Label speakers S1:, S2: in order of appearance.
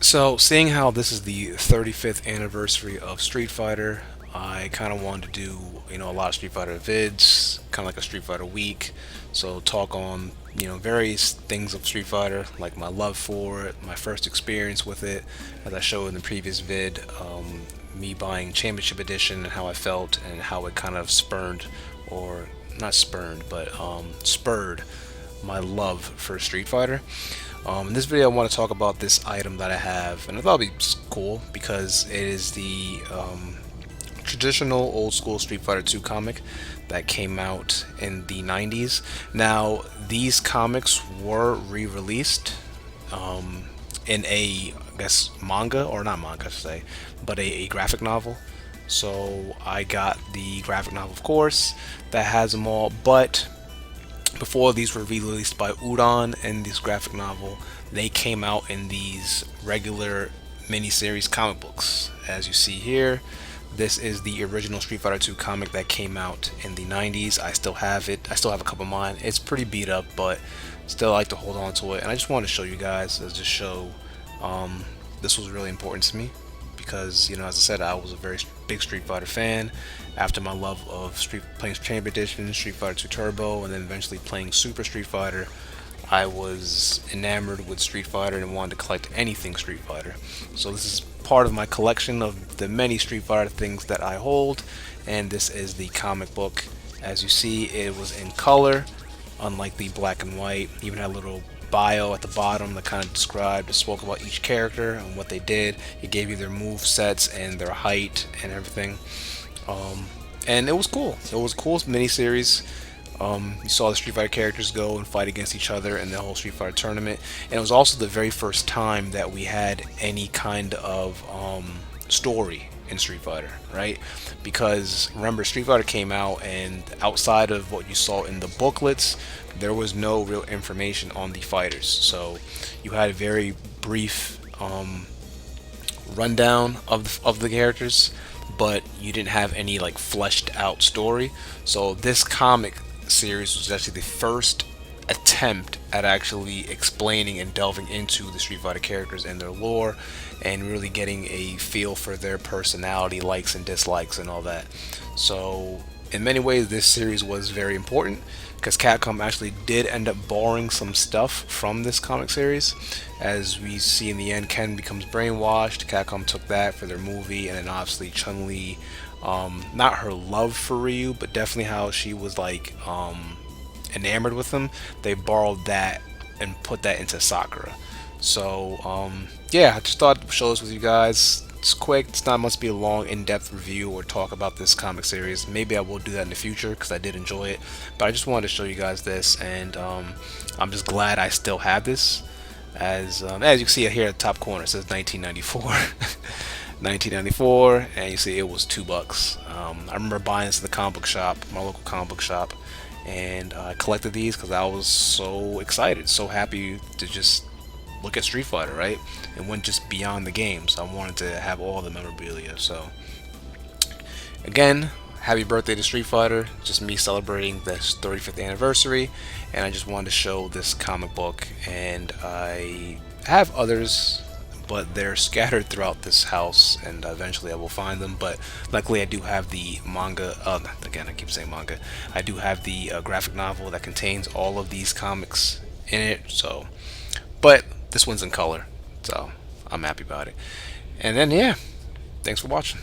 S1: So, seeing how this is the 35th anniversary of Street Fighter, I kind of wanted to do, a lot of Street Fighter vids, kind of like a Street Fighter week. So, talk on, various things of Street Fighter, like my love for it, my first experience with it, as I showed in the previous vid, me buying Championship Edition and how I felt and how it kind of spurned, or not spurned, but spurred my love for Street Fighter. In this video, I want to talk about this item that I have, and I thought it'd be cool because it is the traditional old school Street Fighter 2 comic that came out in the 90s. Now, these comics were re-released in I guess, manga, or not manga, I should say, but a graphic novel. So I got the graphic novel, of course, that has them all, but before these were released by Udon and this graphic novel, they came out in these regular miniseries comic books. As you see here, this is the original Street Fighter 2 comic that came out in the 90s. I still have it. I still have a couple of mine. It's pretty beat up, but still like to hold on to it. And I just wanted to show you guys, as just show this was really important to me because, as I said, I was a very big Street Fighter fan. After my love of playing Champion Edition, Street Fighter 2 Turbo, and then eventually playing Super Street Fighter, I was enamored with Street Fighter and wanted to collect anything Street Fighter. So this is part of my collection of the many Street Fighter things that I hold, and this is the comic book. As you see, it was in color, unlike the black and white. Even had a little bio at the bottom that kind of described, spoke about each character and what they did. It gave you their move sets and their height and everything. And it was cool. It was a cool miniseries. You saw the Street Fighter characters go and fight against each other in the whole Street Fighter tournament. And it was also the very first time that we had any kind of story in Street Fighter, right? Because remember, Street Fighter came out, and outside of what you saw in the booklets, there was no real information on the fighters. So you had a very brief rundown of the characters, but you didn't have any like fleshed out story. So this comic series was actually the first attempt at actually explaining and delving into the Street Fighter characters and their lore and really getting a feel for their personality, likes and dislikes and all that. So in many ways this series was very important because Capcom actually did end up borrowing some stuff from this comic series. As we see in the end, Ken becomes brainwashed. Capcom took that for their movie, and then obviously Chun-Li, not her love for Ryu, but definitely how she was like enamored with him. They borrowed that and put that into Sakura. So yeah, I just thought I'd show this with you guys. It's quick. It's not must be a long, in-depth review or talk about this comic series. Maybe I will do that in the future because I did enjoy it. But I just wanted to show you guys this, and I'm just glad I still have this. As you can see here at the top corner, it says 1994. 1994, and you see it was $2. I remember buying this at the comic book shop, my local comic book shop, and I collected these because I was so excited, so happy to just look at Street Fighter, right? It went just beyond the games. I wanted to have all the memorabilia. So again, happy birthday to Street Fighter. Just me celebrating this 35th anniversary, and I just wanted to show this comic book. And I have others, but they're scattered throughout this house, and eventually I will find them. But luckily I do have the manga, again I keep saying manga, I do have the graphic novel that contains all of these comics in it. So, but this one's in color, so I'm happy about it. And then yeah, thanks for watching.